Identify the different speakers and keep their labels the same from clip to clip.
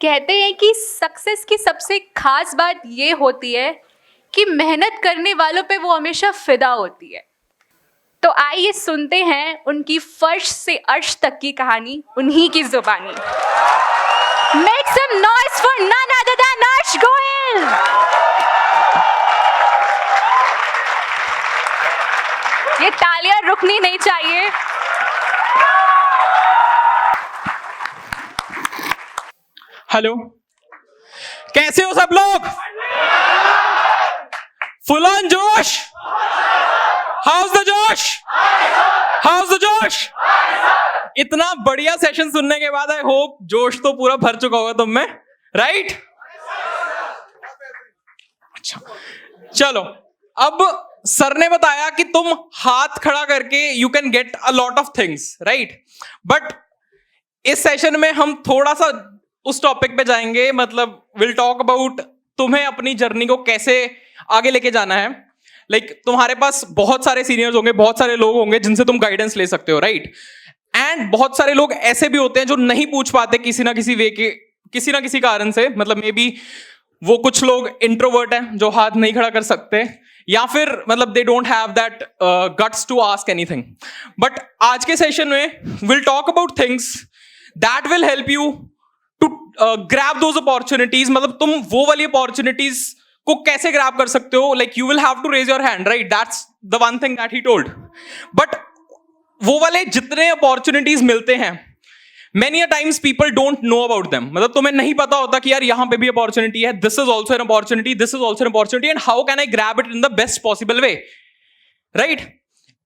Speaker 1: कहते हैं कि सक्सेस की सबसे खास बात ये होती है कि मेहनत करने वालों पे वो हमेशा फिदा होती है। तो आइए सुनते हैं उनकी फर्श से अर्श तक की कहानी उन्हीं की जुबानी। Make some noise for none other than Arsh Goel. ये तालियां रुकनी नहीं चाहिए।
Speaker 2: हेलो, कैसे हो सब लोग? फुल ऑन जोश? हाउस द जोश? हाउस द जोश? इतना बढ़िया सेशन सुनने के बाद आई होप जोश तो पूरा भर चुका होगा तुम में, राइट? अच्छा, चलो, अब सर ने बताया कि तुम हाथ खड़ा करके you can get a lot of things, right? But इस सेशन में हम थोड़ा सा उस टॉपिक पे जाएंगे, मतलब विल टॉक अबाउट तुम्हें अपनी जर्नी को कैसे आगे लेके जाना है। लाइक तुम्हारे पास बहुत सारे सीनियर्स होंगे, बहुत सारे लोग होंगे जिनसे तुम गाइडेंस ले सकते हो, राइट? एंड बहुत सारे लोग ऐसे भी होते हैं जो नहीं पूछ पाते किसी ना किसी वे के, किसी ना किसी कारण से, मतलब मे बी वो कुछ लोग इंट्रोवर्ट हैं जो हाथ नहीं खड़ा कर सकते, या फिर मतलब they don't have that guts to ask anything. But आज के सेशन में will talk about things that will help you to grab those opportunities. मतलब तुम वो वाली अपॉर्चुनिटीज को कैसे ग्रैब कर सकते हो? Like you will have to raise your hand, right? That's the one thing that he told. But वो वाले जितने अपॉर्चुनिटीज मिलते हैं, many a times people don't know about them. मतलब तुम्हें नहीं पता होता कि यार यहाँ पे भी अपॉर्चुनिटी है, this is also an opportunity, this is also an opportunity, and how can I grab it in the best possible way, right?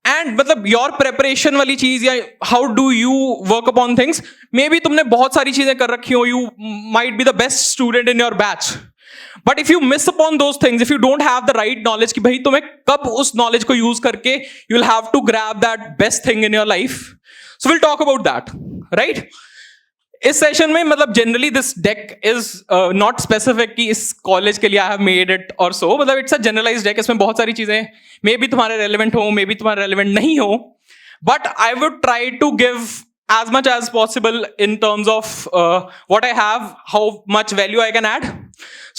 Speaker 2: And मतलब your preparation वाली चीज, या how do you work upon things, maybe तुमने बहुत सारी चीजें कर रखी हो, you might be the best student in your batch, but if you miss upon those things, if you don't have the right knowledge कि भाई तुम्हें कब उस knowledge को use करके you'll have to grab that best thing in your life, so we'll talk about that, right? इस session में मतलब generally this deck is not specific कि इस कॉलेज के लिए आई हैव मेड इट और सो, मतलब इट्स अ जनरलाइज्ड डेक। इसमें बहुत सारी चीजें मे बी तुम्हारे रेलेवेंट हो, मे बी तुम्हारे रेलेवेंट नहीं हो, but I would try to give as much as possible in terms of what I have, how much value I can add.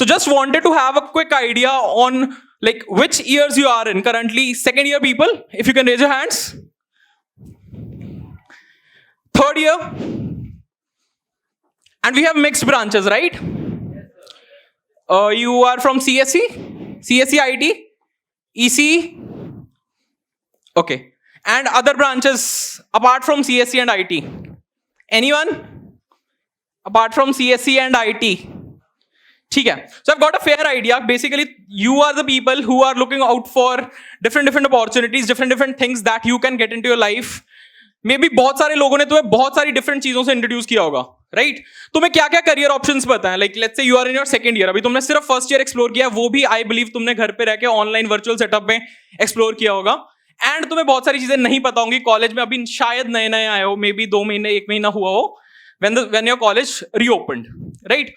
Speaker 2: So just wanted to have a quick idea on like which years you are in currently. Second year people, if you can raise your hands. Third year. And we have mixed branches, right? You are from CSE, CSE IT, ECE. Okay. And other branches apart from CSE and IT. Anyone? Apart from CSE and IT. ठीक है. So I've got a fair idea. Basically, you are the people who are looking out for different opportunities, different things that you can get into your life. May be बहुत सारे लोगों ने तुम्हें बहुत सारी different चीजों से इंट्रोड्यूस किया होगा, राइट? तुम्हें क्या क्या करियर ऑप्शंस पता है? Like let's say you are in your second year, अभी तुमने सिर्फ फर्स्ट ईयर एक्सप्लोर किया, वो भी आई बिलीव तुमने घर पे रह के ऑनलाइन वर्चुअल सेटअप में एक्सप्लोर किया होगा, एंड तुम्हें बहुत सारी चीजें नहीं पता होंगी। कॉलेज में अभी शायद नए नए आए हो, मे बी 2 महीने 1 महीना हुआ हो when your college reopened, right?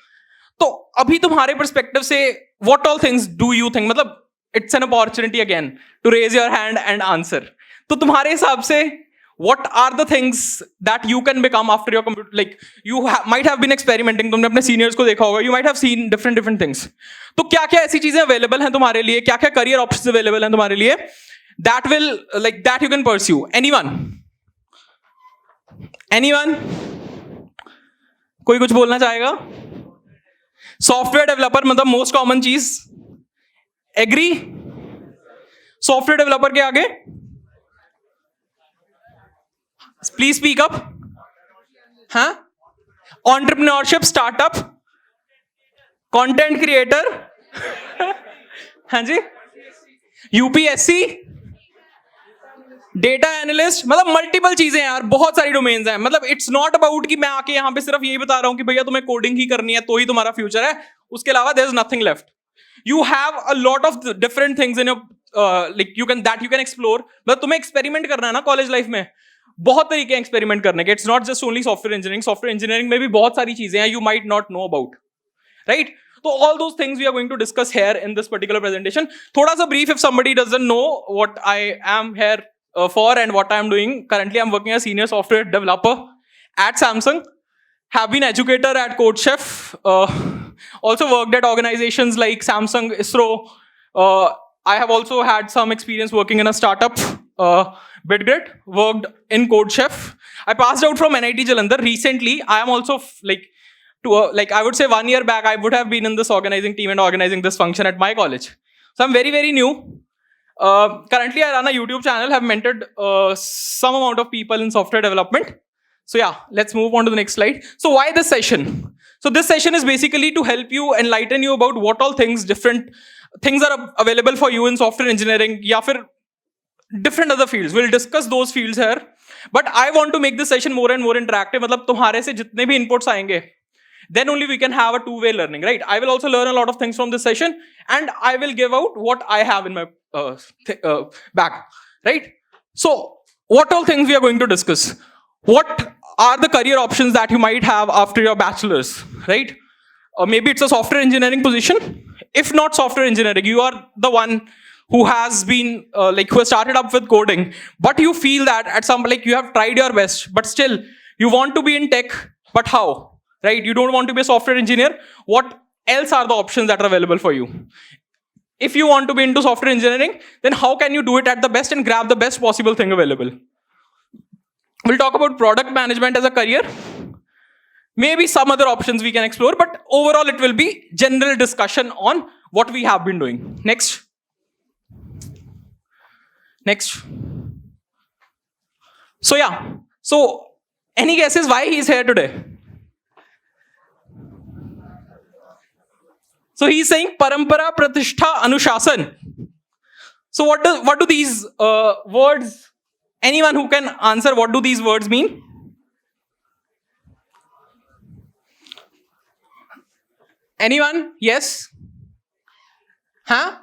Speaker 2: तो अभी तुम्हारे परस्पेक्टिव से what all things do you think, मतलब it's an opportunity again to raise your hand and answer. तो तुम्हारे हिसाब से what are the things that you can become after your computer, like you might have been experimenting, तुमने अपने seniors को देखा होगा, you might have seen different things. तो क्या क्या ऐसी चीजें अवेलेबल हैं तुम्हारे लिए, क्या क्या करियर ऑप्शंस अवेलेबल हैं तुम्हारे लिए that will like that you can pursue? anyone कोई कुछ बोलना चाहेगा? सॉफ्टवेयर डेवलपर मतलब मोस्ट कॉमन चीज, एग्री? सॉफ्टवेयर डेवलपर के आगे प्लीज स्पीक अप। हाँ, एंटरप्रेन्योरशिप, स्टार्टअप, कंटेंट क्रिएटर, हाँ जी, यूपीएससी, डेटा एनालिस्ट, मतलब मल्टीपल चीजें यार, बहुत सारी डोमेन्स हैं। मतलब इट्स नॉट अबाउट कि मैं आके यहाँ पे सिर्फ यही बता रहा हूँ कि भैया तुम्हें कोडिंग ही करनी है तो ही तुम्हारा फ्यूचर है, उसके अलावा there is nothing left. You have a lot of different things in your like you can explore. मतलब तुम्हें एक्सपेरिमेंट करना है ना कॉलेज लाइफ में, बहुत तरीके हैं एक्सपेरिमेंट करने के। It's not just only software engineering, software engineering में भी बहुत सारी चीजें हैं you might not know about, right? तो all those things we are going to discuss here in this particular presentation. थोड़ा सा brief if somebody doesn't know what I am here for and what I am doing. Currently I am working as senior software developer at Samsung. have been educator at CodeChef, also worked at organizations like Samsung, ISRO. I have also had some experience working in a startup, BitGrit, worked in CodeChef. I passed out from NIT Jalandhar recently. I am also I would say 1 year back, I would have been in this organizing team and organizing this function at my college. So I'm very, very new. Currently, I run a YouTube channel, have mentored some amount of people in software development. So yeah, let's move on to the next slide. So why this session? So this session is basically to help you, enlighten you about what all different things are available for you in software engineering, या फिर different other fields. We'll discuss those fields here. But I want to make this session more and more interactive. मतलब तुम्हारे से जितने भी inputs आएंगे, then only we can have a two-way learning, right? I will also learn a lot of things from this session, and I will give out what I have in my bag, right? So what all things we are going to discuss? What are the career options that you might have after your bachelor's, right? Or maybe it's a software engineering position. If not software engineering, you are the one who has been who has started up with coding, but you feel that at some you have tried your best, but still you want to be in tech, but how? Right? You don't want to be a software engineer. What else are the options that are available for you? If you want to be into software engineering, then how can you do it at the best and grab the best possible thing available? We'll talk about product management as a career. Maybe some other options we can explore, but overall it will be general discussion on what we have been doing. Next. So yeah. So any guesses why he's here today? So he's saying Parampara, Pratishtha, Anushasan. So what do these words, anyone who can answer what do these words mean? Anyone? Yes? Huh?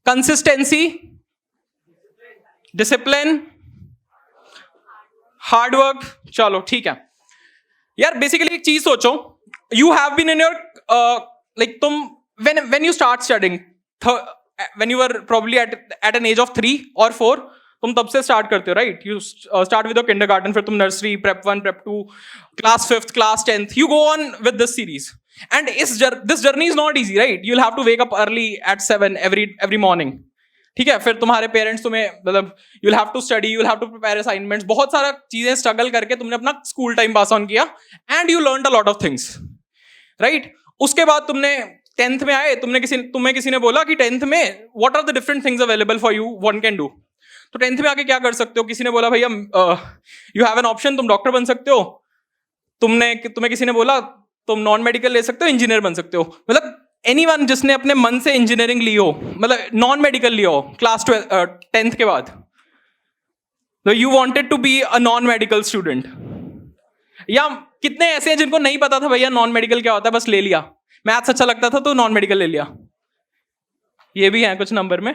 Speaker 2: Consistency, discipline, hard work. चलो ठीक है यार. Basically एक चीज सोचो, you have been in your when you start studying, when you were probably at an age of 3 or 4, तुम तब से start करते हो, right? You start with your kindergarten, फिर तुम nursery, prep 1, prep 2, class 5th, class 10th. You go on with this series, and this journey is not easy, right? You'll have to wake up early at 7 every morning. ठीक है, फिर तुम्हारे parents तुम्हें मतलब you'll have to study, you'll have to prepare assignments, बहुत सारा चीजें struggle करके तुमने अपना स्कूल टाइम पास ऑन किया, and you learned a lot of things, right? उसके बाद तुमने 10th में आए, तुम्हें किसी ने बोला कि 10th में what are the different things available for you one can do. तो 10th में आके क्या कर सकते हो? किसी ने बोला भैया you have an option, तुम डॉक्टर बन सकते हो. तुम्हें किसी ने बोला तुम नॉन मेडिकल ले सकते हो, इंजीनियर बन सकते हो. मतलब एनीवन जिसने अपने मन से इंजीनियरिंग ली हो, मतलब नॉन मेडिकल लिया हो क्लास 10th के बाद, तो you wanted to be a non medical student. या कितने ऐसे हैं जिनको नहीं पता था भैया नॉन मेडिकल क्या होता है, बस ले लिया. मैथ्स अच्छा लगता था तो नॉन मेडिकल ले लिया. ये भी है कुछ नंबर में.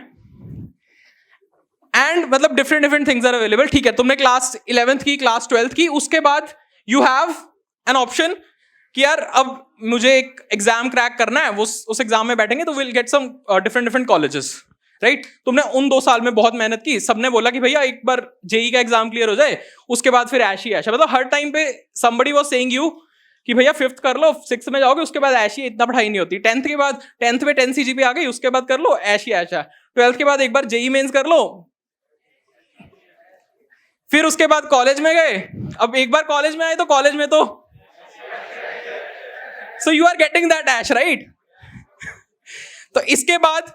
Speaker 2: एंड मतलब डिफरेंट थिंग्स आर अवेलेबल. ठीक है, तुमने क्लास 11th की, क्लास 12th की, उसके बाद यू हैव एन ऑप्शन कि यार अब मुझे एक एग्जाम क्रैक करना है, वो उस एग्जाम में बैठेंगे तो will get some different colleges, right? तुमने उन 2 साल में बहुत मेहनत की, सबने बोला कि भैया एक बार जेई का एग्जाम क्लियर हो जाए, उसके बाद फिर ऐश ही ऐश. मतलब हर टाइम पे somebody was saying you कि भैया 5th कर लो, 6th में जाओगे, उसके बाद ऐश ही, इतना पढ़ाई नहीं होती. 10th के बाद 10th में 10 CGPA आ गई, उसके बाद कर लो, ऐश ही ऐश है. 12th के बाद एक बार जेई मेंस कर लो, फिर उसके बाद कॉलेज में गए. अब एक बार कॉलेज में आए तो कॉलेज में तो so you are getting that ash, right? तो इसके बाद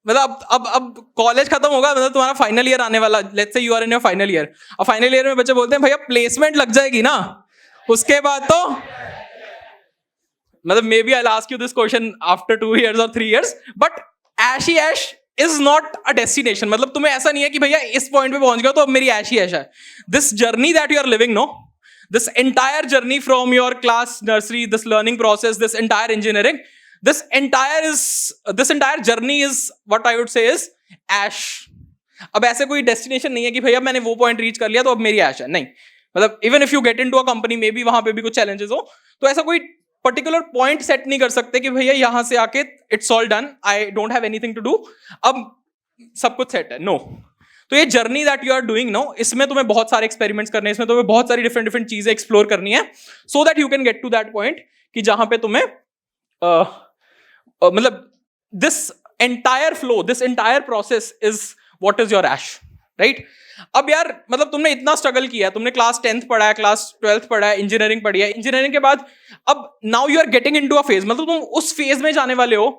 Speaker 2: मतलब अब कॉलेज खत्म होगा, मतलब तुम्हारा फाइनल ईयर आने वाला. Let's say you are in your final year. अब फाइनल ईयर में बच्चे बोलते हैं भैया प्लेसमेंट लग जाएगी ना, उसके बाद तो मतलब maybe I will ask you this question after 2 years और 3 years, बट ऐश ही ऐश इज नॉट अ डेस्टिनेशन. मतलब तुम्हें ऐसा नहीं है कि भैया इस पॉइंट पे पहुंच गया तो अब मेरी ऐश ही ऐश है. This journey that you are living, no, this entire journey from your class nursery, this learning process, this entire engineering, this entire journey is what I would say is ash. अब ऐसे कोई डेस्टिनेशन नहीं है कि भैया मैंने वो point reach कर लिया तो अब मेरी ऐश है. नहीं, मतलब even if you get into a company, may be वहां पे भी कुछ चैलेंजेस हो, तो ऐसा कोई पर्टिकुलर पॉइंट सेट नहीं कर सकते कि भैया यहां से आके it's all done, I don't have anything to do, अब सब कुछ सेट है. नो. तो ये journey that you are doing no, इसमें तुम्हें बहुत सारे एक्सपेरिमेंट्स करने हैं, इसमें तुम्हें बहुत सारी डिफरेंट डिफरेंट चीजें एक्सप्लोर करनी है, so that you can get to that point कि जहां पे तुम्हें मतलब this entire flow, this entire process is what is your ऐश, राइट? अब यार मतलब तुमने इतना स्ट्रगल किया, तुमने क्लास 10th पढ़ा है, क्लास 12th पढ़ा है, इंजीनियरिंग पढ़ी है, इंजीनियरिंग के बाद अब now you are getting into a phase, मतलब तुम उस फेज में जाने वाले हो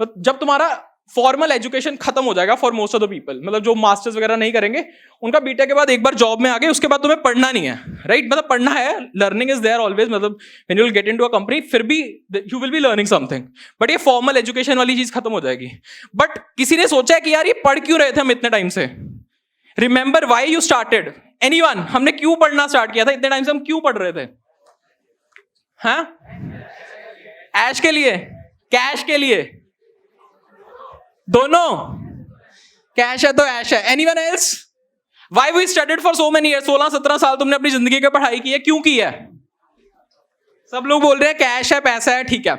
Speaker 2: जब तुम्हारा फॉर्मल एजुकेशन खत्म हो जाएगा for most of the people, मतलब जो मास्टर्स वगैरह नहीं करेंगे उनका बीटेक के बाद एक बार जॉब में आ गए, उसके बाद तुम्हें पढ़ना नहीं है, राइट? मतलब पढ़ना है, लर्निंग इज देयर ऑलवेज, मतलब when you will get into a company फिर भी you will be learning something, but ये फॉर्मल एजुकेशन वाली चीज खत्म हो जाएगी। बट किसी ने सोचा है कि यार ये पढ़ क्यों रहे थे हम इतने टाइम से? Remember why you started? Anyone? हमने क्यों पढ़ना स्टार्ट किया था इतने टाइम से? हम क्यों पढ़ रहे थे? हाँ, ऐश के लिए, कैश के लिए, दोनों? कैश है तो ऐश है। Anyone else? Why we studied for so many years? 16-17 साल तुमने अपनी जिंदगी की पढ़ाई की है, क्यों की है? सब लोग बोल रहे हैं कैश है, पैसा है, ठीक है।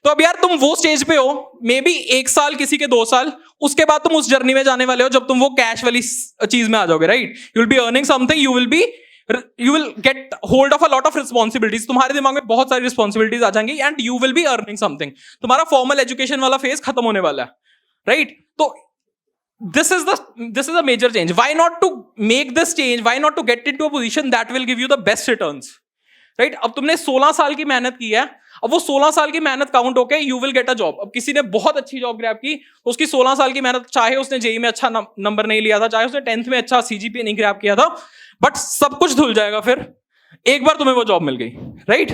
Speaker 2: तो अब यार तुम वो स्टेज पे हो, मे बी 1 साल, किसी के 2 साल, उसके बाद तुम उस जर्नी में जाने वाले हो जब तुम वो कैश वाली चीज में आ जाओगे, right? You will be earning something, you will get hold of a lot of responsibilities, तुम्हारे दिमाग में बहुत सारी रिस्पॉन्सिबिलिटीज आ जाएंगी and you will be earning something. तुम्हारा फॉर्मल एजुकेशन वाला फेज खत्म होने वाला है, राइट? तो this is a major change. Why not to make this change? Why not to get into a position that will give you the best returns, right? अब तुमने 16 साल की मेहनत की है, अब वो 16 साल की मेहनत काउंट होके you will get a job. अब किसी ने बहुत अच्छी जॉब ग्रैब की तो उसकी 16 साल की मेहनत, चाहे उसने जेई में अच्छा नंबर नहीं लिया था, चाहे उसने 10th में अच्छा सीजीपीए नहीं ग्रैब किया था, बट सब कुछ धुल जाएगा फिर एक बार तुम्हें वो जॉब मिल गई, राइट?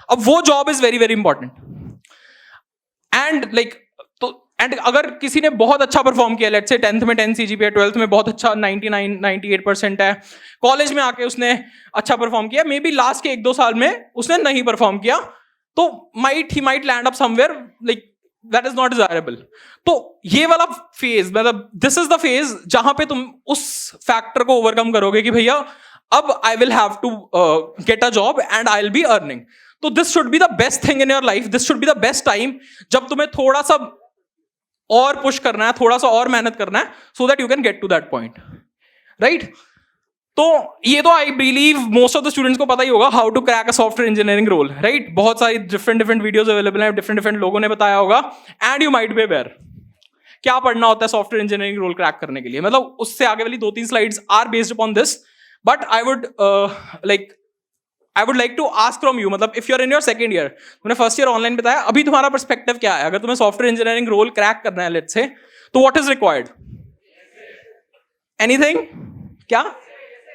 Speaker 2: अब वो job is very very important and like, and अगर किसी ने बहुत अच्छा परफॉर्म किया, लेट्स से 10th में 10 सीजीपीए, 12th में बहुत अच्छा 99-98% है, कॉलेज में आके उसने अच्छा परफॉर्म किया, मे बी लास्ट के 1-2 साल में उसने नहीं परफॉर्म किया, तो he might land up somewhere like that is not desirable. तो ये वाला फेज, मतलब दिस इज द फेज जहां पे तुम उस फैक्टर को ओवरकम करोगे कि भैया अब I will have to get a job and I will be earning. तो this should be the best thing in your life, this should be the best time जब तुम्हें थोड़ा सा और पुश करना है, थोड़ा सा और मेहनत करना है, so that you can get to that point, right? तो ये तो I believe most of the students को पता ही होगा, how to crack a software engineering role, right? बहुत सारी डिफरेंट वीडियोस अवेलेबल हैं, डिफरेंट लोगों ने बताया होगा, and you might be aware क्या पढ़ना होता है सॉफ्टवेयर इंजीनियरिंग रोल क्रैक करने के लिए। मतलब उससे आगे वाली 2-3 slides are based upon this, but I would like to ask from you, मतलब if you are in your second year, तुमने फर्स्ट ईयर ऑनलाइन बताया, अभी तुम्हारा पर्सपेक्टिव क्या है? अगर तुम्हें सॉफ्टवेयर इंजीनियरिंग रोल क्रैक करना है लेट्स से, तो व्हाट इज रिक्वायर्ड? एनीथिंग? क्या?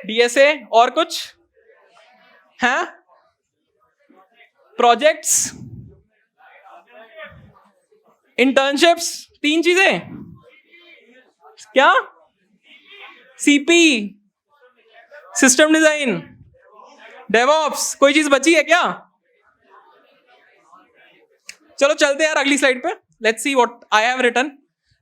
Speaker 2: डीएसए और कुछ है? प्रोजेक्ट्स, इंटर्नशिप्स, 3 चीजें क्या? सीपी, सिस्टम डिजाइन, डेवऑप्स, कोई चीज बची है क्या? चलो चलते हैं यार अगली स्लाइड पे, let's see what I have written.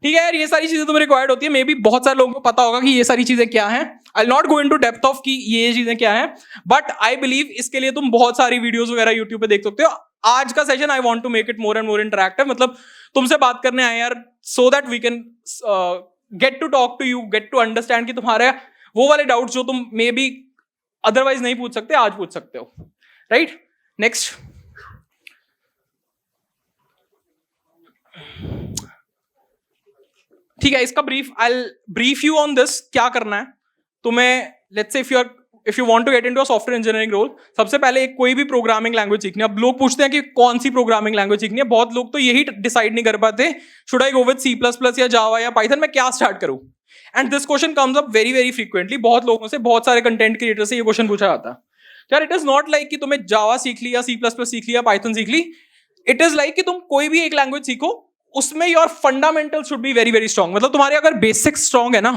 Speaker 2: ठीक है यार, ये सारी चीजें तुम्हें रिक्वायर्ड होती है, मे बी बहुत सारे लोगों को पता होगा कि ये सारी चीजें क्या हैं। I will not go into depth of कि ये चीजें क्या हैं, बट आई बिलीव इसके लिए तुम बहुत सारी वीडियोस वगैरह यूट्यूब पे देख सकते हो। आज का session I want to make it more and more interactive, मतलब तुमसे बात करने आए यार, so that we can get to talk to you, get to understand कि तुम्हारे वो वाले डाउट्स जो तुम मे बी अदरवाइज नहीं पूछ सकते, आज पूछ सकते हो, राइट? नेक्स्ट, ठीक है, इसका brief, I will brief you on this. क्या करना है तुम्हें, let's say if you want to get into a software engineering role, सबसे पहले कोई भी प्रोग्रामिंग लैंग्वेज सीखनी है। अब लोग पूछते हैं कि कौन सी प्रोग्रामिंग लैंग्वेज सीखनी है, बहुत लोग तो यही डिसाइड नहीं कर पाते, should I go with C++ या जावा या पाइथन, मैं क्या स्टार्ट करूं? And this question comes up very very frequently, बहुत लोगों से, बहुत सारे कंटेंट क्रिएटर से ये क्वेश्चन पूछा जाता है। यार इट इज नॉट लाइक कि तुम्हें जावा सीख लिया, C++ सीख लिया, पाइथन सीख ली, इट इज लाइक कि तुम कोई भी एक लैंग्वेज सीखो, उसमें your fundamental should be very very strong. मतलब तुम्हारे अगर बेसिक्स स्ट्रॉन्ग है ना,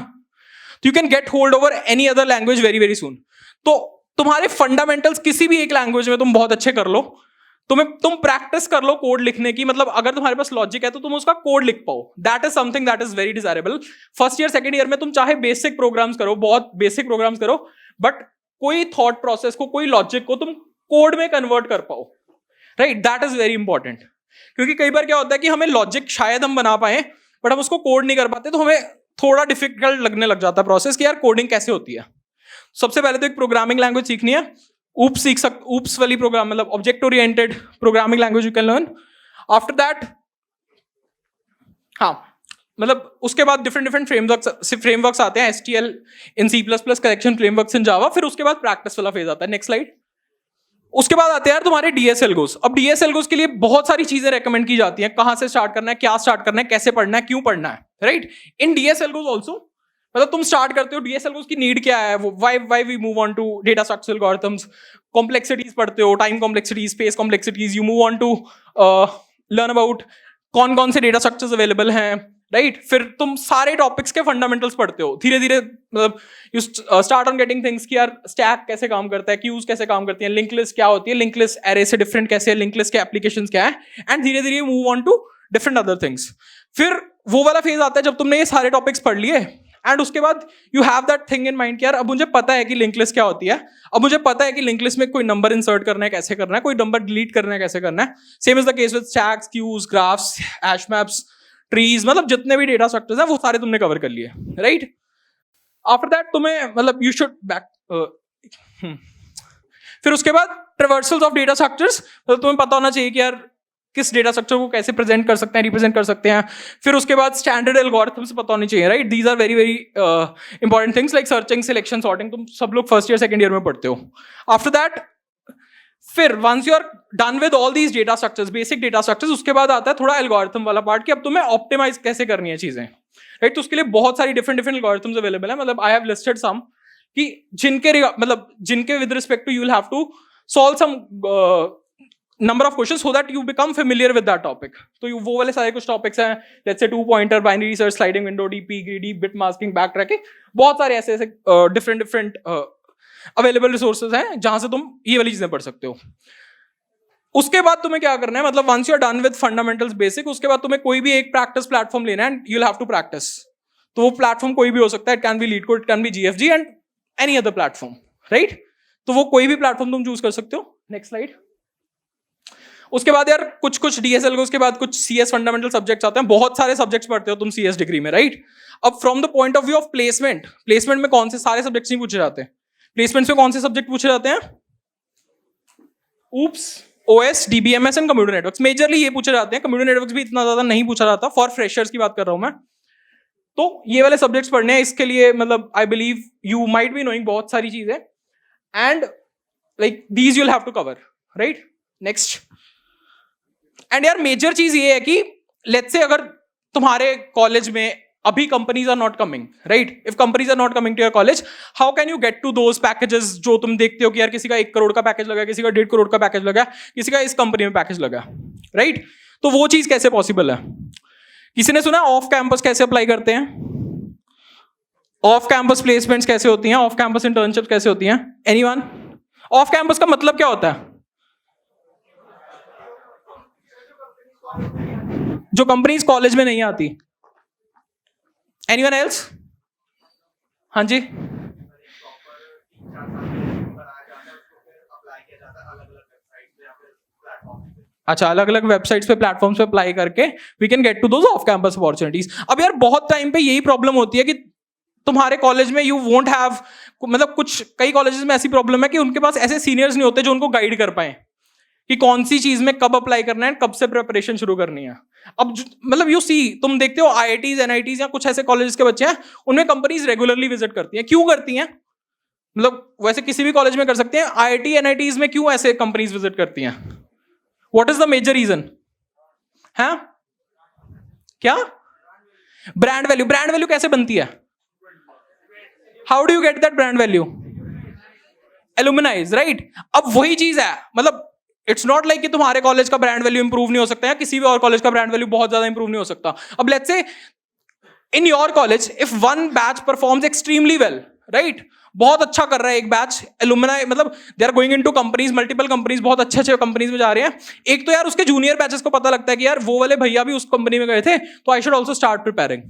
Speaker 2: तो you can get hold over any other language very very soon. तो तुम्हारे फंडामेंटल्स किसी भी एक लैंग्वेज में तुम बहुत अच्छे कर लो, तुम प्रैक्टिस कर लो कोड लिखने की, मतलब अगर तुम्हारे पास लॉजिक है तो तुम उसका कोड लिख पाओ, that is something that is very desirable. First year second year में तुम चाहे बेसिक प्रोग्राम्स करो, बहुत बेसिक प्रोग्राम्स करो, बट कोई थॉट प्रोसेस को, कोई लॉजिक को तुम कोड में कन्वर्ट कर पाओ, right? That is very important. क्योंकि कई बार क्या होता है कि हमें लॉजिक शायद हम बना पाए, बट हम उसको कोड नहीं कर पाते, तो हमें थोड़ा डिफिकल्ट लगने लग जाता है प्रोसेस कि यार कोडिंग कैसे होती है। सबसे पहले तो एक प्रोग्रामिंग लैंग्वेज सीखनी है। ऊप्स वाली प्रोग्राम, मतलब object oriented programming language you can learn. After that, हाँ, मतलब उसके बाद डिफरेंट फ्रेमवर्क्स आते हैं, STL इन C++, कलेक्शन फ्रेमवर्क्स इन जावा। फिर उसके बाद प्रैक्टिस वाला फेज आता है। Next slide. उसके बाद आते हैं यार तुम्हारे DS एल्गोस। अब DS एल्गोस के लिए बहुत सारी चीजें रेकमेंड की जाती हैं, कहां से स्टार्ट करना है, क्या स्टार्ट करना है, कैसे पढ़ना है, क्यों पढ़ना है, राइट। इन DS एल्गोस ऑल्सो, मतलब तुम स्टार्ट करते हो DS एल्गोस की नीड क्या है, why we move on to data structure algorithms, complexities पढ़ते हो, time complexities, space complexities, you move on to learn about कौन कौन से डेटा स्ट्रक्चर्स अवेलेबल हैं, राइट। फिर तुम सारे टॉपिक्स के फंडामेंटल्स पढ़ते हो धीरे धीरे, मतलब you start on getting things कि यार स्टैक कैसे काम करता है, क्यूज कैसे काम करती है, लिंक लिस्ट क्या होती है, लिंक लिस्ट एरे से डिफरेंट कैसे है, लिंक लिस्ट के एप्लीकेशंस क्या है, एंड धीरे धीरे move on to different other things. फिर वो वाला फेज आता है जब तुमने ये सारे टॉपिक्स पढ़ लिए, एंड उसके बाद you have that thing in mind कि यार अब मुझे पता है कि लिंक लिस्ट क्या होती है, अब मुझे पता है कि लिंक लिस्ट में कोई नंबर इंसर्ट करना है कैसे करना है, कोई नंबर डिलीट करना है कैसे करना है। Same is the case with stacks, queues, graphs, hash maps, trees, मतलब जितने भी डेटा स्ट्रक्चर्स हैं वो सारे तुमने कवर कर लिए, राइट। आफ्टर दैट तुम्हें, मतलब यू शुड बैक, फिर उसके बाद ट्रेवर्सल्स ऑफ डेटा स्ट्रक्चर्स, मतलब तुम्हें पता होना चाहिए कि यार किस डेटा स्ट्रक्चर को कैसे प्रेजेंट कर सकते हैं, रिप्रेजेंट कर सकते हैं। फिर उसके बाद स्टैंडर्ड एल्गोरिथम्स पता होनी चाहिए, right. These are very very important things like searching, selection, sorting, तुम सब लोग फर्स्ट ईयर सेकंड ईयर में पढ़ते हो। आफ्टर दैट, फिर once you are done with all these data structures, basic data structures, उसके बाद आता है थोड़ा एल्गोरिथम वाला पार्ट कि अब तुम्हें ऑप्टिमाइज कैसे करनी है चीजें, राइट। तो उसके लिए बहुत सारी डिफरेंट एल्गोरिथम्स अवेलेबल है, मतलब आई हैव लिस्टेड सम कि जिनके with respect to you will have to solve some number of questions so that you become familiar with that topic. तो वो वाले सारे कुछ टॉपिक्स हैं, let's say 2 pointer, binary search, sliding window, DP, greedy, bit masking, back tracking, बहुत सारे ऐसे different available resources हैं जहां से तुम ये वाली चीजें पढ़ सकते हो। उसके बाद तुम्हें क्या करना है, मतलब once you are done with fundamentals basic, उसके बाद तुम्हें कोई भी एक प्रैक्टिस प्लेटफॉर्म लेना है and you will have to practice. तो वो प्लेटफॉर्म कोई भी हो सकता है, it can be LeetCode, it can be GFG and any other platform, right. तो वो कोई भी प्लेटफॉर्म तुम चूज कर सकते हो। Next slide. उसके बाद यार कुछ DS एल्गोस के बाद कुछ CS फंडामेंटल सब्जेक्ट्स आते हैं, बहुत सारे सब्जेक्ट्स पढ़ते हो तुम CS डिग्री में, राइट। अब from the point of view of placement में कौन से सारे सब्जेक्ट्स नहीं पूछे जाते, प्लेसमेंट में कौन से सब्जेक्ट पूछे जाते हैं, oops, OS, DBMS and computer networks, majorly ये पूछे जाते हैं। कंप्यूटर नेटवर्क्स भी इतना ज्यादा नहीं पूछा जाता, फॉर फ्रेशर्स की बात कर रहा हूं मैं। तो ये वाले सब्जेक्ट्स पढ़ने हैं, इसके लिए मतलब I believe you might be knowing बहुत सारी चीजें, and like these you'll have to cover, right. Next, and यार मेजर चीज ये है कि लेट्स से अगर तुम्हारे कॉलेज में अभी companies are not coming, right, if companies are not coming to your college, how can you get to those packages जो तुम देखते हो कि यार किसी का 1 करोड़ का पैकेज लगा, किसी का 1.5 करोड़ का पैकेज लगा, किसी का इस कंपनी में पैकेज लगा, राइट। तो वो चीज कैसे पॉसिबल है? किसी ने सुना ऑफ कैंपस कैसे अप्लाई करते हैं, ऑफ कैंपस प्लेसमेंट्स कैसे होती हैं, ऑफ कैंपस इंटर्नशिप कैसे होती हैं? एनीवन? ऑफ कैंपस का मतलब क्या होता है? जो कंपनीज कॉलेज में नहीं आती। Anyone else? हाँ जी। अच्छा, अलग अलग वेबसाइट्स पे, प्लेटफॉर्म्स पे अप्लाई करके we can get to those off campus opportunities. अब यार बहुत टाइम पे यही प्रॉब्लम होती है कि तुम्हारे कॉलेज में यू वोंट हैव, मतलब कई कॉलेजेस में ऐसी प्रॉब्लम है कि उनके पास ऐसे सीनियर्स नहीं होते जो उनको गाइड कर पाए कि कौन सी चीज में कब अप्लाई करना है, कब से प्रिपरेशन शुरू करनी है। अब मतलब यू सी, तुम देखते हो IITs, NITs या कुछ ऐसे कॉलेजेस के बच्चे हैं, उनमें कंपनीज रेगुलरली विजिट करती हैं। क्यों करती हैं? मतलब वैसे किसी भी कॉलेज में कर सकते हैं, IIT, NITs में क्यों ऐसे कंपनीज विजिट करती हैं? What is the major reason? है क्या? Brand value. ब्रांड वैल्यू कैसे बनती है? How do you get that brand value? Alumnis, right. अब वही चीज है, मतलब इट्स नॉट लाइक कि तुम्हारे कॉलेज का ब्रांड वैल्यू इंप्रूव नहीं हो सकता है, किसी भी और कॉलेज का ब्रांड वैल्यू बहुत ज्यादा इंप्रूव नहीं हो सकता। अब let's say in your college if one batch performs extremely well, right, बहुत अच्छा कर रहा है एक बैच, एलुमनाई, मतलब they are going into companies, multiple companies, बहुत अच्छे कंपनीज में जा रहे हैं। एक तो यार उसके जूनियर बैचेस को पता लगता है कि यार वो वाले भैया भी उस कंपनी में गए थे, तो I should also start preparing.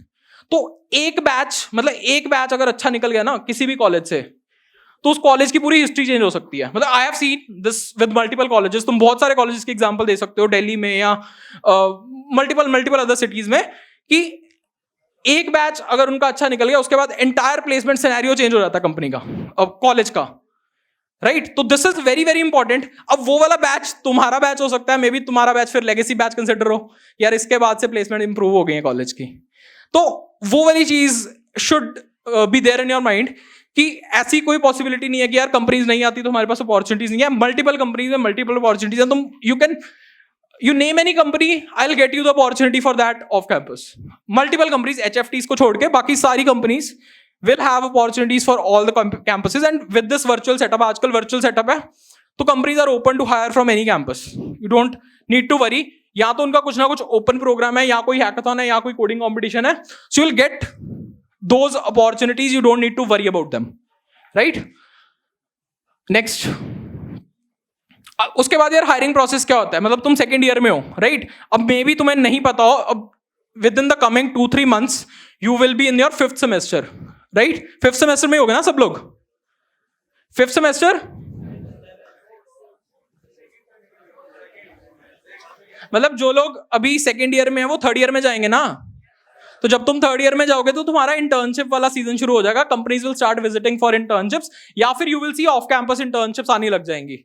Speaker 2: तो एक बैच अगर अच्छा निकल गया ना किसी भी कॉलेज से, तो उस कॉलेज की पूरी हिस्ट्री चेंज हो सकती है। मतलब I have seen this with multiple colleges. तुम बहुत सारे कॉलेजेस के एग्जांपल दे सकते हो दिल्ली में या मल्टीपल अदर सिटीज में, कि एक बैच अगर उनका अच्छा निकल गया, उसके बाद एंटायर प्लेसमेंट सिनेरियो चेंज हो जाता है कंपनी का, अब कॉलेज का, राइट? तो this is very very important. अब वो वाला बैच तुम्हारा बैच हो सकता है, मे बी तुम्हारा बैच फिर लेगेसी बैच कंसिडर हो, यार इसके बाद से प्लेसमेंट इंप्रूव हो गई है कॉलेज की. तो वो वाली चीज should be there in your mind कि ऐसी कोई पॉसिबिलिटी नहीं है कि यार कंपनीज नहीं आती तो हमारे पास अपॉर्चुनिटीज नहीं है. मल्टीपल कंपनीज में मल्टीपल अपॉर्चुनिटीज है. तुम you name any company, I'll get you the opportunity for that off campus. Multiple companies, HFTs को छोड़ के बाकी सारी companies will have opportunities for all the campuses. And with this virtual setup, आजकल virtual setup है, तो companies are open to hire from any campus. You don't need to worry. या तो उनका कुछ ना कुछ open program है, या कोई hackathon है, या कोई coding competition है, so you'll get those opportunities. You don't need to worry about them, right? Next. उसके बाद यार हायरिंग प्रोसेस क्या होता है, मतलब तुम सेकंड ईयर में हो, राइट? अब मे बी तुम्हें नहीं पता हो, अब with in the coming 2-3 months you will be in your 5th semester, right? 5th semester में हो गए ना सब लोग? 5th सेमेस्टर मतलब जो लोग अभी सेकंड ईयर में है वो थर्ड ईयर में जाएंगे ना. तो जब तुम थर्ड ईयर में जाओगे तो तुम्हारा इंटर्नशिप वाला सीजन शुरू हो जाएगा. Companies will start visiting for internships, या फिर you will see off campus internships आने लग जाएंगी,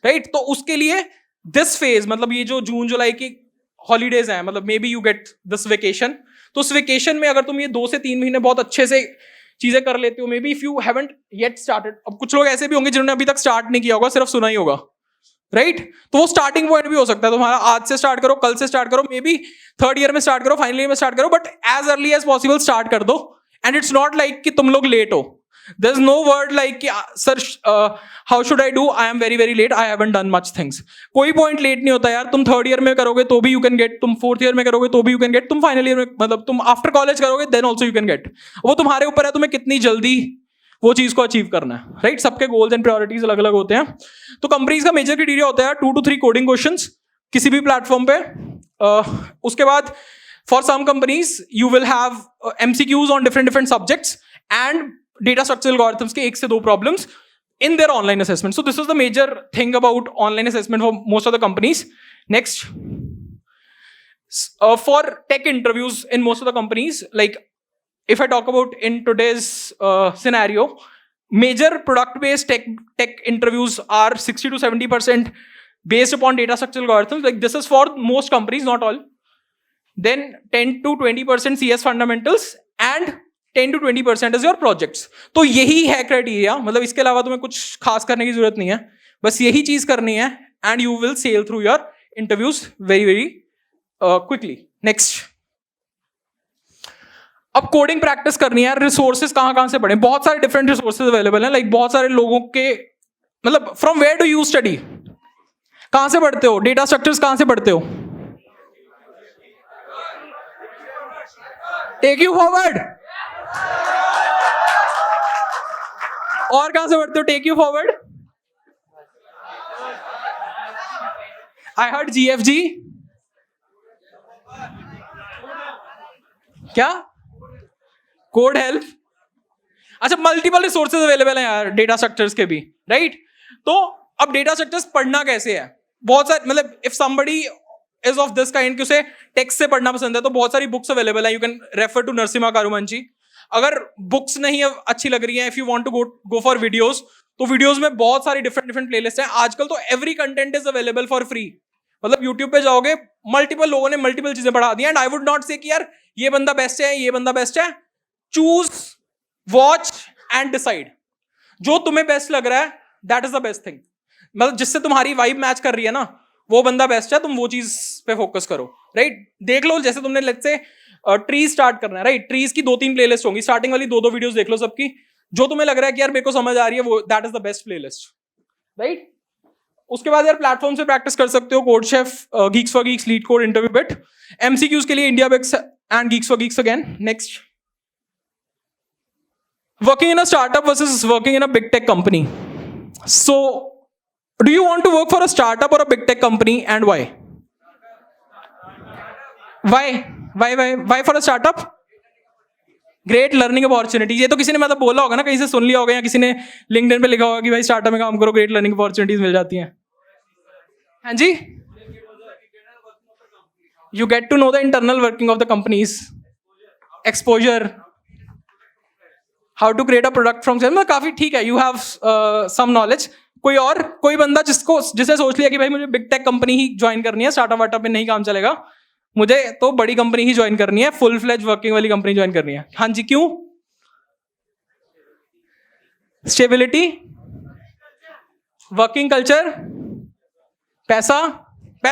Speaker 2: राइट? तो उसके लिए दिस फेज, मतलब ये जो जून जुलाई की हॉलीडेज हैं, मतलब may be you get this vacation, तो उस वेकेशन में अगर तुम ये 2 से 3 महीने बहुत अच्छे से चीजें कर लेते हो, may be if you haven't yet started. अब कुछ लोग ऐसे भी होंगे जिन्होंने अभी तक स्टार्ट नहीं किया होगा, सिर्फ सुना ही होगा, राइट? तो वो स्टार्टिंग पॉइंट भी हो सकता है तुम्हारा. आज से स्टार्ट करो, कल से स्टार्ट करो, मे बी थर्ड ईयर में स्टार्ट करो, फाइनल ईयर में स्टार्ट करो, but as early as possible start कर दो. एंड इट्स नॉट लाइक कि तुम लोग लेट हो. There's no word like sir, how should I do? I am very very late. I haven't done much things. कोई point let नहीं होता यार. तुम थर्ड ईयर में करोगे तो भी यू कैन गेट, तुम फोर्थ ईयर में करोगे तो भी यू कैन गेट, तुम फाइनल ईयर में, मतलब तुम आफ्टर कॉलेज करोगे then also you can get. वो तुम्हारे ऊपर है तुम्हें कितनी जल्दी वो चीज को अचीव करना है, राइट? सबके गोल्स एंड प्रायोरिटीज अलग अलग होते हैं. तो कंपनीज का मेजर क्राइटेरिया होता है 2 to 3 कोडिंग क्वेश्चंस किसी भी प्लेटफॉर्म पे. उसके बाद for some companies you will have MCQs on different subjects and data structure algorithms के 1 से 2 problems in their online assessment. So this is the major thing about online assessment for most of the companies. Next, for tech interviews in most of the companies, like if I talk about in today's scenario, major product-based tech interviews are 60 to 70% based upon data structure algorithms. Like this is for most companies, not all. Then 10 to 20% CS fundamentals and 10 to 20% is your projects. तो यही है criteria, मतलब इसके अलावा तुम्हें कुछ खास करने की जरूरत नहीं है, बस यही चीज करनी है and you will sail through your interviews very very quickly. Next, अब कोडिंग प्रैक्टिस करनी है. रिसोर्सेज कहां से पढ़ें? बहुत सारे डिफरेंट रिसोर्सेज अवेलेबल हैं. लाइक बहुत सारे लोगों के, मतलब from where do you study? कहां से पढ़ते हो? डेटा स्ट्रक्चर्स कहां से पढ़ते हो? Take you forward. और कहां से पढ़ते हो? Take you forward. I heard GFG. क्या? Code help. अच्छा, मल्टीपल रिसोर्सेज अवेलेबल हैं यार डेटा स्ट्रक्चर्स के भी, राइट? तो अब डेटा स्ट्रक्चर्स पढ़ना कैसे है? बहुत सारे, मतलब if somebody is of this kind कि उसे टेक्स्ट से पढ़ना पसंद है, तो बहुत सारी बुक्स अवेलेबल है. You can refer to Narasimha Karumanchi. अगर बुक्स नहीं अच्छी लग रही है, if you want to go for videos, तो वीडियोस में बहुत सारी डिफरेंट प्लेलिस्ट हैं. आजकल तो every content is available for free. मतलब यूट्यूब पे जाओगे, मल्टीपल लोगों ने मल्टीपल चीजें पढ़ा दी. And I would not say कि यार ये बंदा बेस्ट है, ये बंदा बेस्ट है. Choose, watch and decide. जो तुम्हें बेस्ट लग रहा है that is the best thing. मतलब जिससे तुम्हारी वाइब मैच कर रही है ना, वो बंदा बेस्ट है, तुम वो चीज पे फोकस करो, राइट? देख लो, जैसे तुमने लेट्स से ट्रीज स्टार्ट करना है, राइट? ट्रीज की 2-3 प्लेलिस्ट होंगी. स्टार्टिंग वाली 2-2 वीडियोस देख लो सबकी. जो तुम्हें लग रहा है कि यार मेरे को समझ आ रही है, वो that is the best playlist, right? उसके बाद यार प्लेटफॉर्म से प्रैक्टिस कर सकते हो. CodeChef, GeeksforGeeks, LeetCode, InterviewBit. MCQs के लिए IndiaBix and GeeksforGeeks again. Next, working in a startup versus working in a big tech company. So do you want to work for a startup or a big tech company, and why? Why for a startup? Great learning opportunities. ये तो किसी ने मतलब बोला होगा ना, कहीं से सुन लिया होगा, या किसी ने लिंक्डइन पे लिखा होगा कि भाई स्टार्टअप में काम करो, ग्रेट लर्निंग अपॉर्चुनिटीज मिल जाती हैं. हाँ जी, you get to know the internal working of the companies. Exposure, how to create a product from cell, काफी ठीक है, यू हैव सम नॉलेज। कोई बंदा जिसे सोच लिया कि भाई मुझे बिग टेक कंपनी ही ज्वाइन करनी है, स्टार्टअप वार्टअप में नहीं काम चलेगा, मुझे तो बड़ी कंपनी ही ज्वाइन करनी है, फुल फ्लेज वर्किंग वाली कंपनी ज्वाइन करनी है। हाँ जी, क्यों? स्टेबिलिटी, वर्किंग कल्चर, पैसा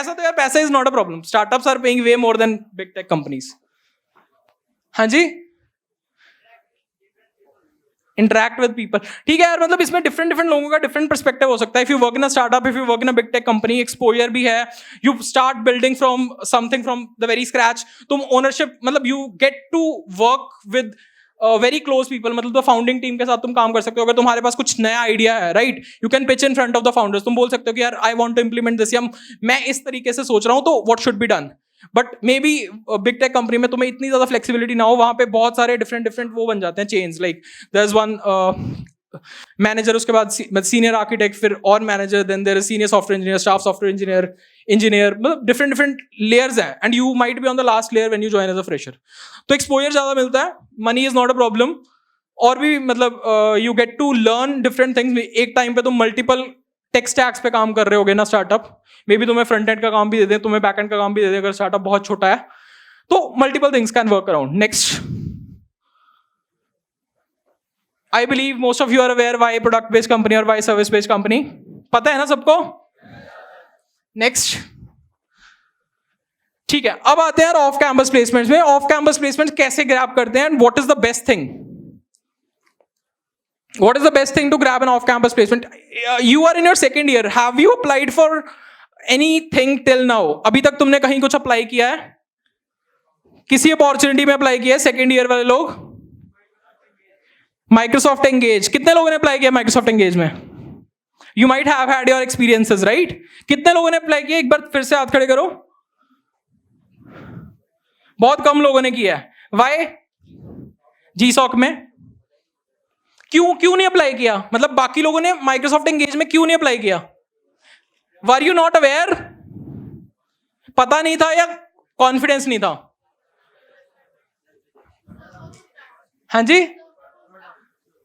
Speaker 2: तो यार पैसा is not a problem, startups are paying way more than big tech companies. हाँ जी, इंटरैक्ट विद पीपल, ठीक है यार, मतलब इसमें डिफरेंट लोगों का डिफरेंट पर्सपेक्टिव हो सकता है। If you work in a startup, if you work in a big tech company, exposure भी है, you start building from something from the very scratch, तुम ओनरशिप, मतलब you get to work with very close people, मतलब the founding team के साथ तुम काम कर सकते हो। अगर तुम्हारे पास कुछ नया आइडिया है, right, you can pitch in front of the founders, तुम बोल सकते हो कि यार I want to implement this, या मैं इस तरीके से सोच रहा हूं, तो what should be done. But maybe big tech company में तुम्हें इतनी ज्यादा फ्लेक्सिबिलिटी ना हो, वहां पे बहुत सारे डिफरेंट वो बन जाते हैं chains, like there is one manager, उसके बाद सीनियर आर्किटेक्ट, फिर और manager, then there is senior software engineer, staff software engineer, मतलब डिफरेंट लेयर्स हैं, and you might be on the last layer when you join as a fresher. तो exposure ज्यादा मिलता है, money is not a problem, और भी मतलब you get to learn different things. एक टाइम पे तुम मल्टीपल टेक स्टैक्स पे काम कर रहे होगे ना स्टार्टअप, मे बी तुम्हें फ्रंट एंड का काम भी दे दे, तुम्हें बैक एंड का काम भी दे दे, अगर स्टार्टअप बहुत छोटा है तो multiple things can work around. Next, I believe most of you are aware why product based company और वाई सर्विस बेस्ड कंपनी, पता है ना सबको? नेक्स्ट, ठीक है, अब आते हैं ऑफ कैंपस प्लेसमेंट्स में। ऑफ कैंपस प्लेसमेंट्स कैसे ग्रैब करते हैं, what is the best thing? What is the best thing to grab an off-campus placement? You are in your second year. Have you applied for anything till now? अभी तक तुमने कहीं कुछ apply किया है? किसी अपॉर्चुनिटी में अप्लाई किया है? सेकेंड ईयर वाले लोग? माइक्रोसॉफ्ट एंगेज, कितने लोगों ने अप्लाई किया माइक्रोसॉफ्ट एंगेज में? You might have had your experiences, right? कितने लोगों ने अप्लाई किया? एक बार फिर से हाथ खड़े करो। बहुत कम लोगों ने किया है। वाई? जीसॉक में क्यों नहीं अप्लाई किया? मतलब बाकी लोगों ने माइक्रोसॉफ्ट एंगेज में क्यों नहीं अप्लाई किया? Were you not aware? पता नहीं था या कॉन्फिडेंस नहीं था? हाँ जी,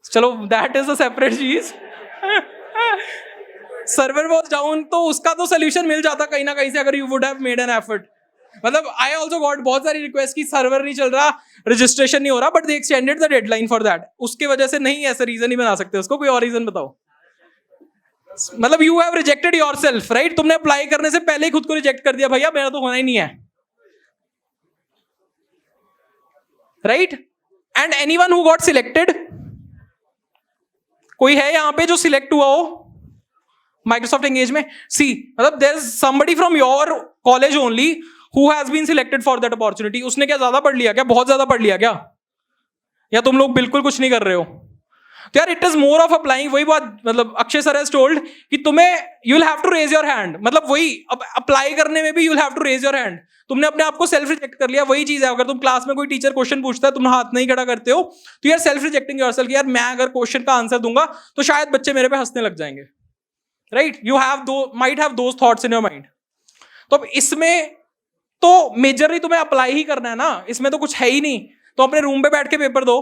Speaker 2: चलो दैट इज अ सेपरेट चीज। सर्वर वॉज डाउन, तो उसका तो सोल्यूशन मिल जाता कहीं ना कहीं से, अगर you would have made an effort. मतलब आई ऑल्सो गॉट बहुत सारी रिक्वेस्ट की सर्वर नहीं चल रहा, रजिस्ट्रेशन नहीं हो रहा, but they extended the deadline for that. उसके वजह से नहीं, ऐसा रीजन ही बना सकते उसको, कोई और रीजन बताओ। मतलब you have rejected yourself, right? तुमने अप्लाई करने से पहले ही खुद को रिजेक्ट कर दिया, भैया मेरा तो होना ही नहीं है, right? And anyone who got selected, कोई है यहां पे जो सिलेक्ट हुआ हो माइक्रोसॉफ्ट एंगेज में? सी, मतलब there is somebody from your college only who has been selected for that opportunity. उसने क्या ज्यादा पढ़ लिया क्या? बहुत ज्यादा पढ़ लिया क्या? या तुम लोग बिल्कुल कुछ नहीं कर रहे हो? तो यार it is more of applying, वही बात, मतलब अक्षय सर हैज टोल्ड कि तुम्हें you will have to raise your hand, मतलब वही अब अप्लाई करने में भी you will have to raise your hand. तुमने अपने आप को सेल्फ रिजेक्ट कर लिया, वही चीज है। अगर तुम क्लास में कोई टीचर क्वेश्चन पूछता है, तुम हाथ नहीं खड़ा करते हो, तो यार सेल्फ रिजेक्टिंग योरसेल्फ, यार मैं अगर क्वेश्चन का आंसर दूंगा तो शायद बच्चे मेरे पे हंसने लग जाएंगे, right? You have might have those thoughts in your mind. तो अब इसमें तो मेजरली तुम्हें अप्लाई ही करना है ना, इसमें तो कुछ है ही नहीं। तो अपने रूम पे बैठ के पेपर दो,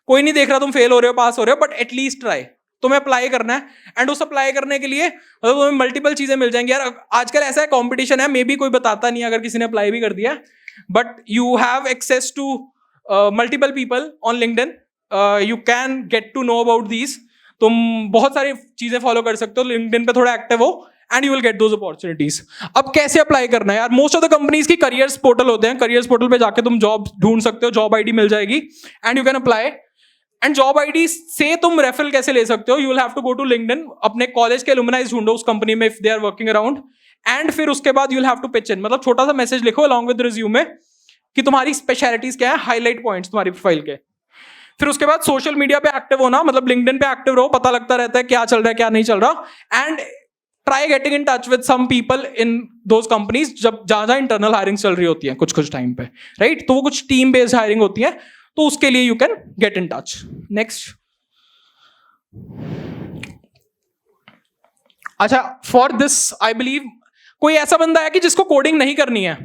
Speaker 2: कोई नहीं देख रहा तुम फेल हो रहे हो पास हो रहे हो, बट एटलीस्ट ट्राई, तुम्हें अप्लाई करना है। एंड उस अप्लाई करने के लिए मतलब तुम्हें मल्टीपल चीजें मिल जाएंगी यार। आजकल ऐसा है, कंपटीशन है, मे बी कोई बताता नहीं अगर किसी ने अप्लाई भी कर दिया, but you have access to multiple people on LinkedIn, you can get to know about these. तुम बहुत सारी चीजें फॉलो कर सकते हो, लिंक्डइन पे थोड़ा एक्टिव हो, and you will get those opportunities. अब कैसे अप्लाई करना है यार? मोस्ट ऑफ द कंपनीज की करियर्स पोर्टल होते हैं, करियर्स पोर्टल पे जाके तुम जॉब ढूंढ सकते हो, जॉब आईडी मिल जाएगी and you can apply. And job ID से तुम रेफरल कैसे ले सकते हो? You will have to go to LinkedIn, अपने कॉलेज के एलुमनाइज ढूंढो उस कंपनी में if they are working around, and फिर उसके बाद you will have to pitch in, मतलब छोटा सा मैसेज लिखो अलॉन्ग विद रिज्यूमे कि तुम्हारी स्पेशलिटीज क्या है, हाईलाइट पॉइंट्स तुम्हारी प्रोफाइल के। फिर उसके बाद सोशल मीडिया पे एक्टिव होना, मतलब लिंक्डइन पे एक्टिव रहो, पता लगता रहता है क्या चल रहा है क्या नहीं चल रहा, and try getting in touch with some people in those companies, जब जहां इंटरनल हायरिंग चल रही होती है कुछ टाइम पे, राइट? तो वो कुछ टीम बेस्ड हायरिंग होती है, तो उसके लिए you can get in touch. Next, अच्छा, फॉर दिस आई बिलीव कोई ऐसा बंदा है कि जिसको कोडिंग नहीं करनी है,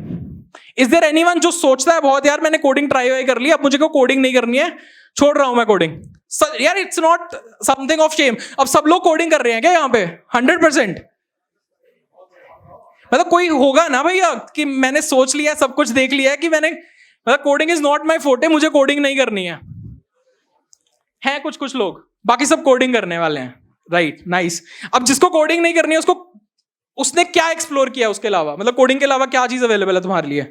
Speaker 2: इज देयर एनीवन जो सोचता है बहुत यार मैंने कोडिंग ट्राई कर ली, अब मुझे को कोडिंग नहीं करनी है, छोड़ रहा हूं मैं कोडिंग? यार it's not something of shame. अब सब लोग कोडिंग कर रहे हैं क्या यहाँ पे? 100%. मतलब कोई होगा ना भैया कि मैंने सोच लिया, सब कुछ देख लिया है कि मैंने, मतलब coding is not my forte, मुझे कोडिंग नहीं करनी है कुछ कुछ लोग, बाकी सब कोडिंग करने वाले हैं. Right, nice. अब जिसको कोडिंग नहीं करनी है उसने क्या एक्सप्लोर किया उसके अलावा? मतलब कोडिंग के अलावा क्या चीज अवेलेबल है तुम्हारे लिए?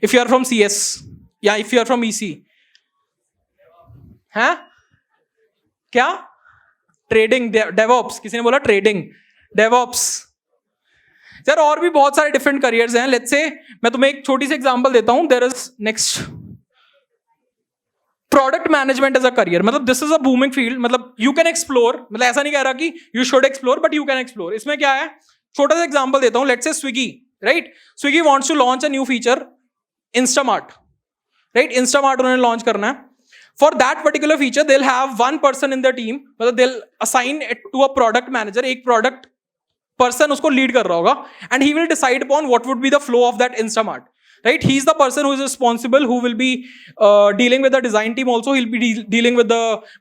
Speaker 2: If you are from CS या if you are from EC, है क्या? Trading, DevOps. किसी ने बोला ट्रेडिंग, डेवऑप्स. सर और भी बहुत सारे डिफरेंट करियर्स हैं. लेट्स से मैं तुम्हें एक छोटी सी एग्जांपल देता हूं. There is next product management as a career. मतलब this is a booming field. मतलब यू कैन एक्सप्लोर, मतलब ऐसा नहीं कह रहा कि you should explore, but you can explore. इसमें क्या है, छोटा सा एग्जांपल देता हूं. Let's say Swiggy, right? Swiggy wants to launch a new feature, Instamart, right? Instamart उन्होंने लॉन्च करना है. For that particular feature they will have one person in the team, मतलब they will assign it to a product manager. एक product person उसको lead कर रहा होगा, and he will decide upon what would be the flow of that Instamart. Right, he is the person who is responsible, who will be dealing with the design team also, he'll be dealing with the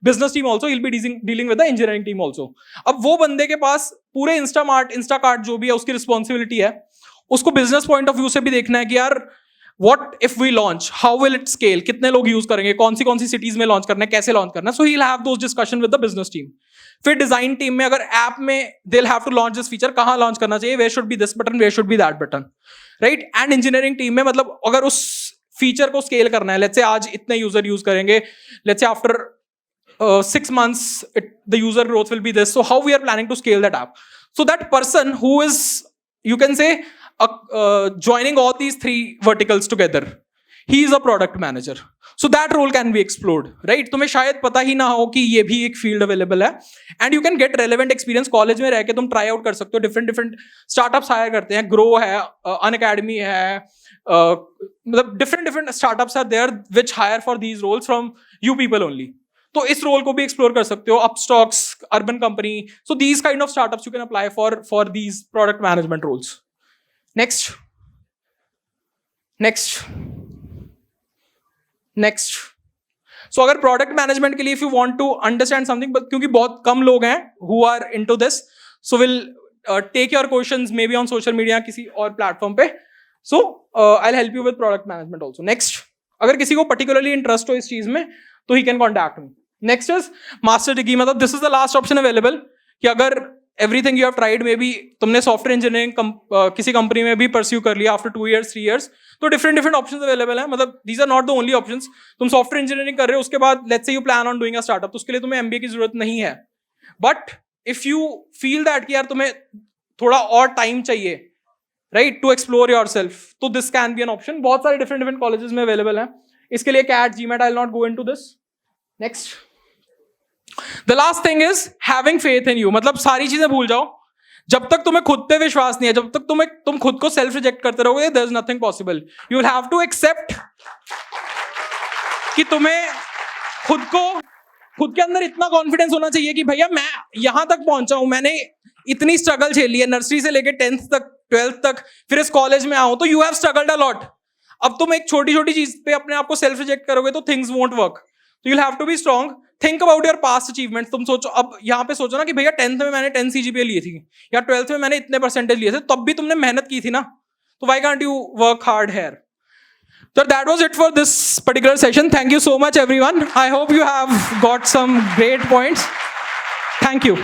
Speaker 2: business team also, he'll be dealing with the engineering team also. अब वो बंदे के पास पूरे Instacart जो भी है उसकी responsibility है. उसको बिजनेस पॉइंट ऑफ व्यू से भी देखना है कि यार what if we launch, how will it scale, कितने लोग यूज करेंगे, कौन सी सिटीज में लॉन्च करना है, कैसे लॉन्च करना है. सो he'll have those discussion with the business team. फिर डिजाइन टीम में अगर ऐप में they'll have to launch this feature, कहाँ लॉन्च करना चाहिए, where should be this button, where should be that button, right? And engineering team में मतलब अगर उस फीचर को स्केल करना है, लेट्स से आज इतने यूजर यूज करेंगे, let's say after 6 months the user growth will be this, so how we are planning to scale that app. So that person who is, you can say, joining all these 3 verticals together, he is a product manager. So that role can be explored, right? तुम्हें शायद पता ही ना हो कि ये भी एक field available है, and you can gate relevant experience. College में रह के तुम ट्राई आउट कर सकते हो. डिफरेंट स्टार्टअप्स हायर करते हैं. ग्रो है, अनअकैडमी है, मतलब different startups are there which hire for these roles from you people only. तो इस रोल को भी एक्सप्लोर कर सकते हो. Upstox, Urban Company, so these kind of startups you can apply for these product management roles. Next. So अगर product management के लिए if you want to understand something, क्योंकि बहुत कम लोग हैं who are into this, so will take your questions may be on social media, किसी और प्लेटफॉर्म पे. So I will help you with product management also. Next, अगर किसी को पर्टिकुलरली इंटरेस्ट हो इस चीज में तो he can contact me. Next is master degree. मतलब this is the last option available कि अगर everything you have tried, maybe तुमने सॉफ्टवेयर इंजीनियरिंग किसी कंपनी में भी परस्यू कर लिया आफ्टर 2 years 3 years, तो डिफरेंट ऑप्शंस अवेलेबल हैं. मतलब these are not the only options. तुम सॉफ्टवेयर इंजीनियरिंग कर रहे हो, उसके बाद let's say you plan on doing a startup, तो उसके लिए तुम्हें MBA की जरूरत नहीं है. But if you feel that कि यार तुम्हें थोड़ा और टाइम चाहिए, राइट, टू एक्सप्लोर योरसेल्फ, तो this can be an option. बहुत सारे डिफरेंट कॉलेजेस में अवेलेबल हैं. इसके लिए CAT, GMAT, I will not go into this. Next, the last thing is having faith in you. मतलब सारी चीजें भूल जाओ. जब तक तुम्हें खुद पे विश्वास नहीं है, जब तक तुम खुद को सेल्फ रिजेक्ट करते रहोगे, there is nothing possible. You will have to accept कि तुम्हें खुद के अंदर इतना कॉन्फिडेंस होना चाहिए कि भैया मैं यहां तक पहुंचा हूं, मैंने इतनी स्ट्रगल झेली है, नर्सरी से लेकर 10th तक, 12th तक, फिर इस कॉलेज में आऊं, तो you have struggled a lot. अब तुम एक छोटी छोटी चीज पे अपने आप को सेल्फ रिजेक्ट करोगे तो थिंग्स वोंट वर्क. तो you will have to be strong. Think about your past achievements. तुम सोचो, अब यहाँ पे सोचो ना कि भैया 10th में मैंने 10 CGPA लिए थी, या 12th में मैंने इतने परसेंटेज लिए थे, तब भी तुमने मेहनत की थी ना, तो why can't you work hard here? So that was it for this particular session. Thank you so much everyone. I hope you have got some great points. Thank you.